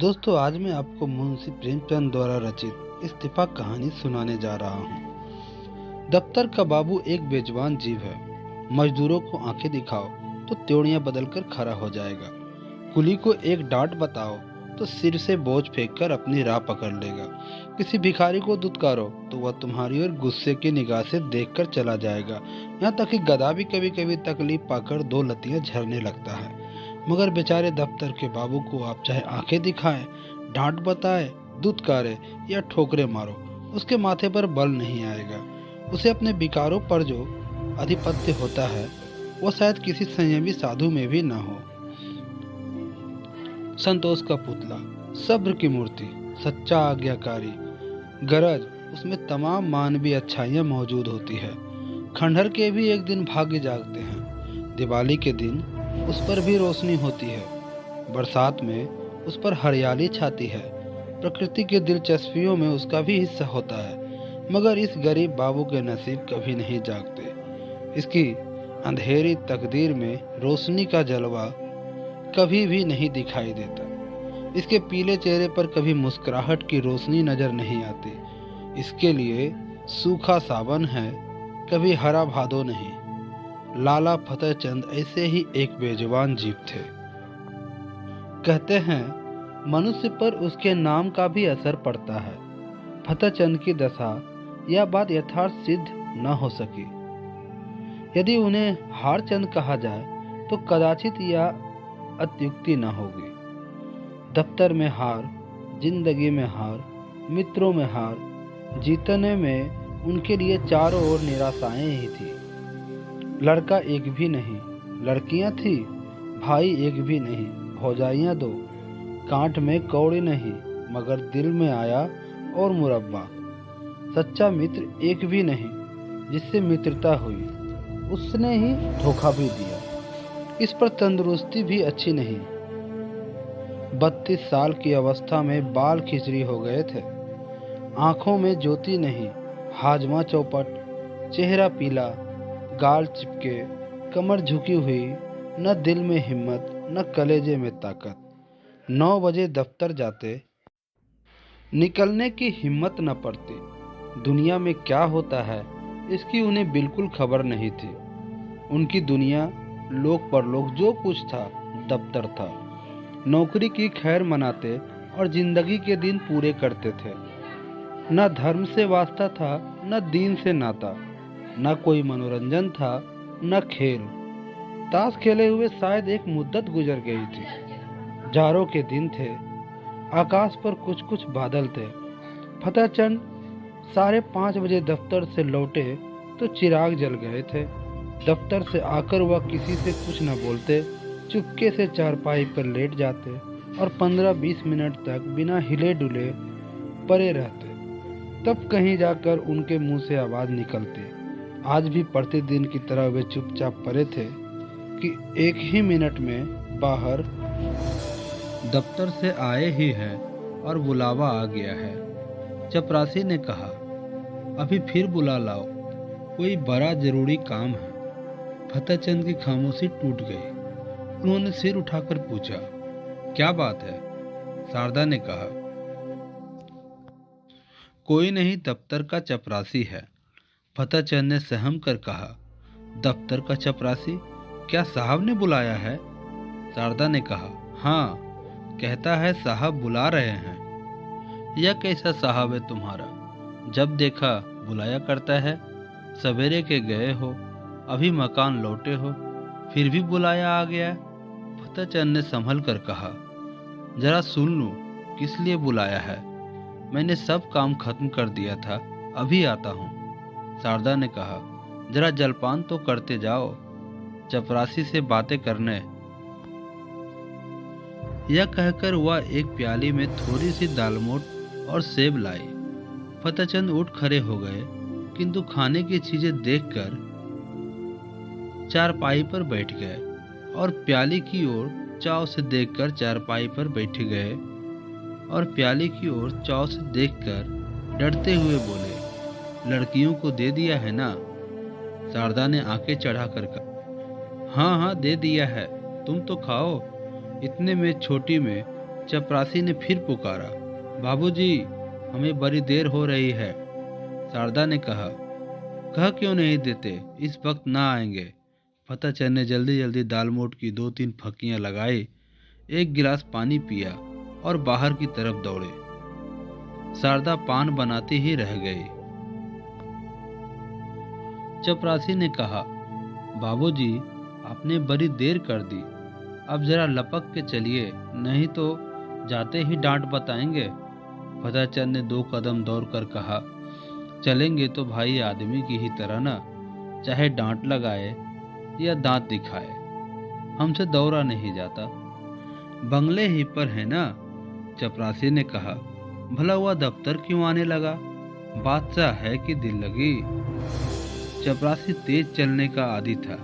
दोस्तों, आज मैं आपको मुंशी प्रेमचंद द्वारा रचित इस्तीफा कहानी सुनाने जा रहा हूँ। दफ्तर का बाबू एक बेजुबान जीव है। मजदूरों को आंखें दिखाओ तो त्योड़ियां बदलकर खड़ा हो जाएगा। कुली को एक डांट बताओ तो सिर से बोझ फेंककर अपनी राह पकड़ लेगा। किसी भिखारी को दुत्कारो तो वह तुम्हारी ओर गुस्से की निगाह से देखकर चला जाएगा। यहाँ तक कि गधा भी कभी कभी तकलीफ पाकर दो लतियां झरने लगता है। मगर बेचारे दफ्तर के बाबू को आप चाहे आंखें दिखाएं, डांट बताए, दुत्कारे या ठोकरे मारो, उसके माथे पर बल नहीं आएगा। उसे अपने विकारों पर जो आधिपत्य होता है वो शायद किसी संयमी साधु में भी ना हो। संतोष का पुतला, सब्र की मूर्ति, सच्चा आज्ञाकारी। गरज उसमें तमाम मानवीय अच्छाइयाँ मौजूद होती है। खंडहर के भी एक दिन भाग्य जागते हैं। दिवाली के दिन उस पर भी रोशनी होती है। बरसात में उस पर हरियाली छाती है। प्रकृति की दिलचस्पियों में उसका भी हिस्सा होता है। मगर इस गरीब बाबू के नसीब कभी नहीं जागते। इसकी अंधेरी तकदीर में रोशनी का जलवा कभी भी नहीं दिखाई देता। इसके पीले चेहरे पर कभी मुस्कुराहट की रोशनी नजर नहीं आती। इसके लिए सूखा सावन है, कभी हरा भादो नहीं। लाला फतेहचंद ऐसे ही एक बेजुबान जीव थे। कहते हैं मनुष्य पर उसके नाम का भी असर पड़ता है। फतेहचंद की दशा यह बात यथार्थ सिद्ध न हो सकी। यदि उन्हें हारचंद कहा जाए तो कदाचित यह अत्युक्ति न होगी। दफ्तर में हार, जिंदगी में हार, मित्रों में हार, जीतने में उनके लिए चारों ओर निराशाएं ही थी। लड़का एक भी नहीं, लड़कियां थी, भाई एक भी नहीं, भौजाइयां दो, कांट में कौड़ी नहीं, मगर दिल में आया और मुरब्बा। सच्चा मित्र एक भी नहीं, जिससे मित्रता हुई, उसने ही धोखा भी दिया। इस पर तंदुरुस्ती भी अच्छी नहीं। 32 साल की अवस्था में बाल खिचड़ी हो गए थे। आंखों में ज्योति नहीं, हाजमा चौपट, चेहरा पीला, गाल चिपके, कमर झुकी हुई, न दिल में हिम्मत न कलेजे में ताकत। 9 बजे दफ्तर जाते, निकलने की हिम्मत न पड़ती। दुनिया में क्या होता है इसकी उन्हें बिल्कुल खबर नहीं थी। उनकी दुनिया लोक परलोक जो कुछ था दफ्तर था। नौकरी की खैर मनाते और जिंदगी के दिन पूरे करते थे। न धर्म से वास्ता था, न दीन से नाता, न कोई मनोरंजन था, न खेल। ताश खेले हुए शायद एक मुद्दत गुजर गई थी। जाड़ों के दिन थे। आकाश पर कुछ कुछ बादल थे। फतेहचंद 5:30 बजे दफ्तर से लौटे तो चिराग जल गए थे। दफ्तर से आकर वह किसी से कुछ न बोलते, चुपके से चारपाई पर लेट जाते और 15-20 मिनट तक बिना हिले डुले पड़े रहते। तब कहीं जाकर उनके मुंह से आवाज निकलती। आज भी प्रतिदिन की तरह वे चुपचाप पड़े थे कि एक ही मिनट में बाहर दफ्तर से आए ही है और बुलावा आ गया है। चपरासी ने कहा, अभी फिर बुला लाओ, कोई बड़ा जरूरी काम है। फतेहचंद की खामोशी टूट गई। उन्होंने सिर उठाकर पूछा, क्या बात है? शारदा ने कहा, कोई नहीं, दफ्तर का चपरासी है। फतेहचंद ने सहम कर कहा, दफ्तर का चपरासी? क्या साहब ने बुलाया है? शारदा ने कहा, हाँ, कहता है साहब बुला रहे हैं। यह कैसा साहब है तुम्हारा? जब देखा बुलाया करता है। सवेरे के गए हो, अभी मकान लौटे हो, फिर भी बुलाया आ गया। फतेहचंद ने संभल कर कहा, जरा सुन लूं, किस लिए बुलाया है? मैंने सब काम खत्म कर दिया था, अभी आता हूँ। शारदा ने कहा, जरा जलपान तो करते जाओ, चपरासी से बातें करने। यह कहकर वह एक प्याली में थोड़ी सी दालमोट और सेब लाई। फतेहचंद उठ खड़े हो गए, किंतु खाने की चीजें देखकर चारपाई पर बैठ गए और प्याली की ओर चाव से देखकर चारपाई पर बैठ गए और प्याली की ओर चाव से देखकर डरते हुए बोले, लड़कियों को दे दिया है ना? शारदा ने आंखें चढ़ाकर कहा, हाँ हाँ, दे दिया है, तुम तो खाओ। इतने में छोटी में चपरासी ने फिर पुकारा, बाबूजी, हमें बड़ी देर हो रही है। शारदा ने कहा, कह क्यों नहीं देते, इस वक्त ना आएंगे। फतेहचंद ने जल्दी जल्दी दालमोट की 2-3 फक्कियां लगाई, एक गिलास पानी पिया और बाहर की तरफ दौड़े। शारदा पान बनाती ही रह गई। चपरासी ने कहा, बाबूजी, आपने बड़ी देर कर दी, अब जरा लपक के चलिए, नहीं तो जाते ही डांट बताएंगे। फतेहचंद ने 2 कदम दौड़कर कहा, चलेंगे तो भाई आदमी की ही तरह ना, चाहे डांट लगाए या दांत दिखाए, हमसे दौड़ा नहीं जाता। बंगले ही पर है ना। चपरासी ने कहा, भला हुआ दफ्तर क्यों आने लगा, बादशाह है कि दिल लगी। चपरासी तेज चलने का आदी था।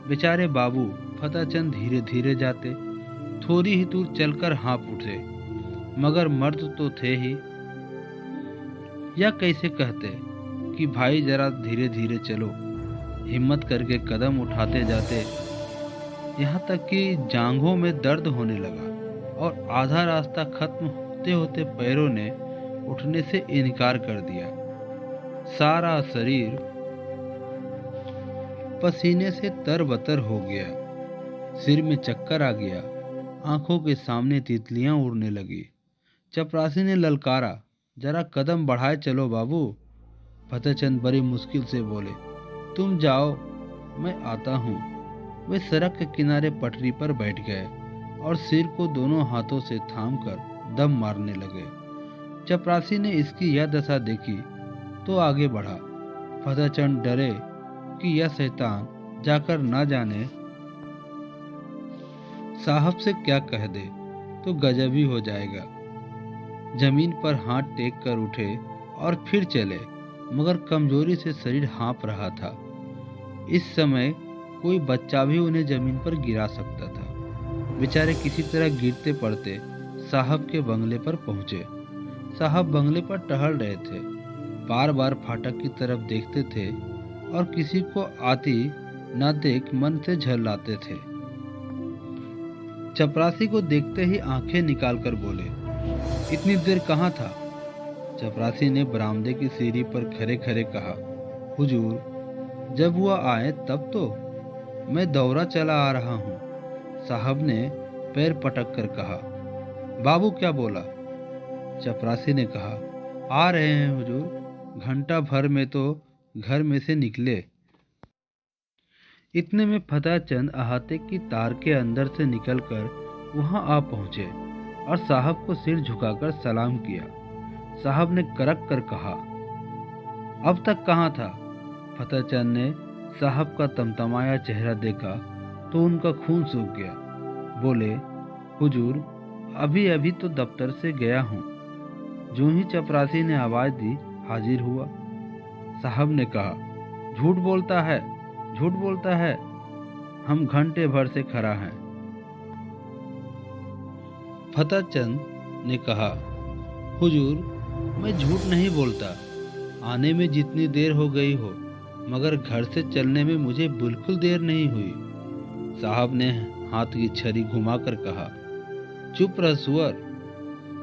बेचारे बाबू फतेहचंद धीरे धीरे जाते, थोड़ी ही दूर चलकर हाँफ उठे, मगर मर्द तो थे ही। या कैसे कहते कि भाई जरा धीरे धीरे चलो। हिम्मत करके कदम उठाते जाते, यहाँ तक कि जांघों में दर्द होने लगा और आधा रास्ता खत्म होते होते पैरों ने उठने से इनकार कर दिया। सारा शरीर पसीने से तरबतर हो गया, सिर में चक्कर आ गया, आंखों के सामने तितलियां उड़ने लगी। चपरासी ने ललकारा, जरा कदम बढ़ाए चलो बाबू। फतेहचंद बड़ी मुश्किल से बोले, तुम जाओ, मैं आता हूँ। वे सड़क के किनारे पटरी पर बैठ गए और सिर को दोनों हाथों से थामकर दम मारने लगे। चपरासी ने इसकी यह दशा देखी तो आगे बढ़ा। फतेहचंद डरे कि यह शैतान जाकर ना जाने साहब से क्या कह दे तो गजब ही हो जाएगा। जमीन पर हाथ टेक कर उठे और फिर चले, मगर कमजोरी से शरीर हाँफ रहा था। इस समय कोई बच्चा भी उन्हें जमीन पर गिरा सकता था। बेचारे किसी तरह गिरते पड़ते साहब के बंगले पर पहुंचे। साहब बंगले पर टहल रहे थे, बार बार फाटक की तरफ देखते थे और किसी को आती न देख मन से झल्लाते थे। चपरासी को देखते ही आंखें निकालकर बोले, इतनी देर कहाँ था? चपरासी ने बरामदे की सीढ़ी पर खड़े खड़े कहा, हुजूर, जब वह आए तब तो मैं दौरा चला आ रहा हूँ। साहब ने पैर पटक कर कहा, बाबू क्या बोला? चपरासी ने कहा, आ रहे हैं हुजूर, घंटा भर में तो घर में से निकले। इतने में फतेहचंद अहाते की तार के अंदर से निकलकर वहां आ पहुंचे और साहब को सिर झुकाकर सलाम किया। साहब ने करक कर कहा, अब तक कहाँ था? फतेहचंद ने साहब का तमतमाया चेहरा देखा तो उनका खून सूख गया। बोले, हुजूर, अभी अभी तो दफ्तर से गया हूँ। जो ही चपरासी ने आवाज दी, हाजिर हुआ। साहब ने कहा, झूठ बोलता है, झूठ बोलता है, हम घंटे भर से खड़ा हैं। फतेहचंद ने कहा, हुजूर, मैं झूठ नहीं बोलता, आने में जितनी देर हो गई हो, मगर घर से चलने में मुझे बिल्कुल देर नहीं हुई। साहब ने हाथ की छड़ी घुमाकर कहा, चुप रह सुअर,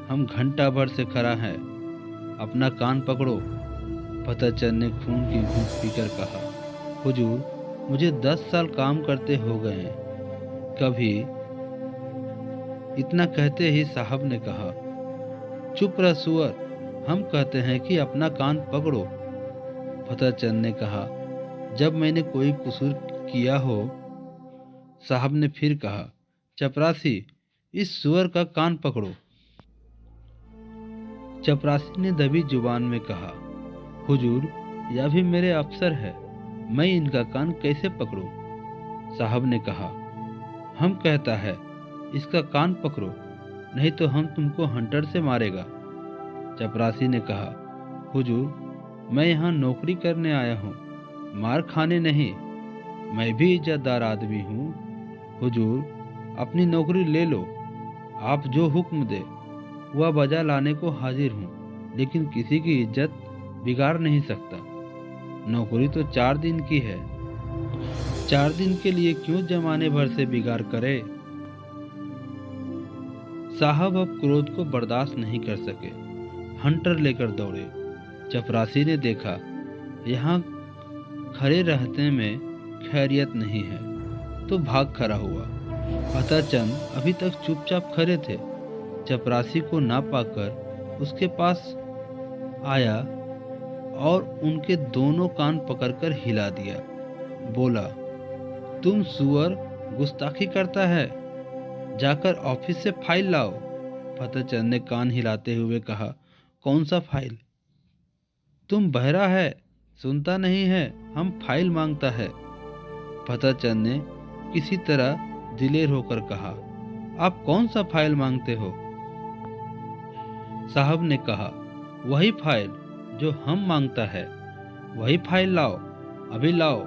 हम घंटा भर से खड़ा हैं, अपना कान पकड़ो। फतेहचंद ने खून की घूंट पीकर कहा, हुजूर, मुझे 10 साल काम करते हो गए हैं, कभी। इतना कहते ही साहब ने कहा, चुप रह सुअर, हम कहते हैं कि अपना कान पकड़ो। फतेहचंद ने कहा, जब मैंने कोई कसूर किया हो। साहब ने फिर कहा, चपरासी, इस सुअर का कान पकड़ो। चपरासी ने दबी जुबान में कहा, हुजूर, यह भी मेरे अफसर है, मैं इनका कान कैसे पकड़ूं? साहब ने कहा, हम कहता है इसका कान पकड़ो, नहीं तो हम तुमको हंटर से मारेगा। चपरासी ने कहा, हुजूर, मैं यहाँ नौकरी करने आया हूँ, मार खाने नहीं, मैं भी इज्जतदार आदमी हूँ। हुजूर, अपनी नौकरी ले लो, आप जो हुक्म दे वह बजा लाने को हाजिर हूँ, लेकिन किसी की इज्जत बिगाड़ नहीं सकता। नौकरी तो 4 दिन की है, 4 दिन के लिए क्यों जमाने भर से बिगाड़ करे? साहब अब क्रोध को बर्दाश्त नहीं कर सके, हंटर लेकर दौड़े। चपरासी ने देखा यहाँ खड़े रहते में खैरियत नहीं है, तो भाग खड़ा हुआ। फतेहचंद अभी तक चुपचाप खड़े थे। चपरासी को ना पाकर उसके पास आया और उनके दोनों कान पकड़कर हिला दिया। बोला, तुम सुअर, गुस्ताखी करता है, जाकर ऑफिस से फाइल लाओ। फतेहचंद ने कान हिलाते हुए कहा, कौन सा फाइल? तुम बहरा है, सुनता नहीं है, हम फाइल मांगता है। फतेहचंद ने किसी तरह दिलेर होकर कहा, आप कौन सा फाइल मांगते हो? साहब ने कहा, वही फाइल जो हम मांगता है, वही फाइल लाओ, अभी लाओ।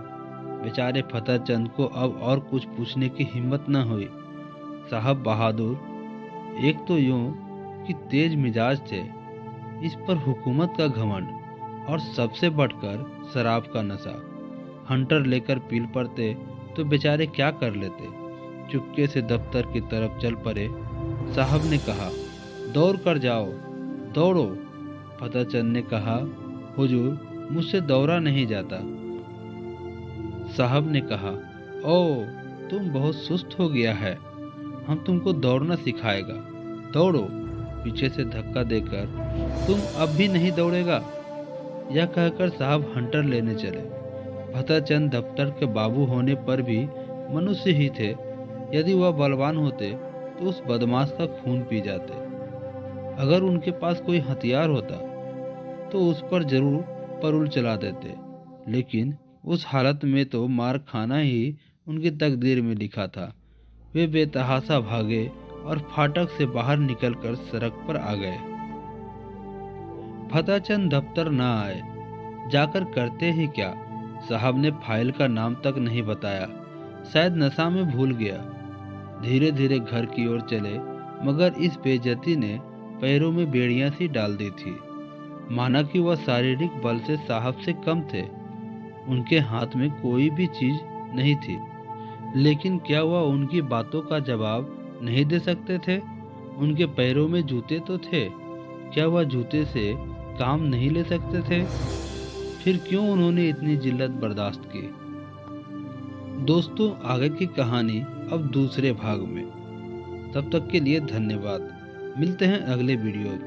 बेचारे फतेहचंद को अब और कुछ पूछने की हिम्मत न हुई। साहब बहादुर एक तो यूं कि तेज मिजाज थे, इस पर हुकूमत का घमंड और सबसे बढ़कर शराब का नशा। हंटर लेकर पील पड़ते तो बेचारे क्या कर लेते। चुपके से दफ्तर की तरफ चल पड़े। साहब ने कहा, दौड़ कर जाओ, दौड़ो। फतेहचंद ने कहा, हुजूर, मुझसे दौड़ा नहीं जाता। साहब ने कहा, ओ, तुम बहुत सुस्त हो गया है, हम तुमको दौड़ना सिखाएगा, दौड़ो। पीछे से धक्का देकर, तुम अब भी नहीं दौड़ेगा। यह कहकर साहब हंटर लेने चले। फतेहचंद दफ्तर के बाबू होने पर भी मनुष्य ही थे। यदि वह बलवान होते तो उस बदमाश का खून पी जाते। अगर उनके पास कोई हथियार होता तो उस पर जरूर परुल चला देते, लेकिन उस हालत में तो मार खाना ही उनकी तकदीर में लिखा था। वे बेतहाशा भागे और फाटक से बाहर निकलकर सड़क पर आ गए। फतेहचंद दफ्तर न आए, जाकर करते ही क्या। साहब ने फाइल का नाम तक नहीं बताया, शायद नशा में भूल गया। धीरे धीरे घर की ओर चले, मगर इस बेइज्जती ने पैरों में बेड़ियां सी डाल दी थी। माना कि वह शारीरिक बल से साहब से कम थे। उनके हाथ में कोई भी चीज नहीं थी, लेकिन क्या वह उनकी बातों का जवाब नहीं दे सकते थे? उनके पैरों में जूते तो थे, क्या वह जूते से काम नहीं ले सकते थे? फिर क्यों उन्होंने इतनी जिल्लत बर्दाश्त की? दोस्तों, आगे की कहानी अब दूसरे भाग में। तब तक के लिए धन्यवाद। मिलते हैं अगले वीडियो में।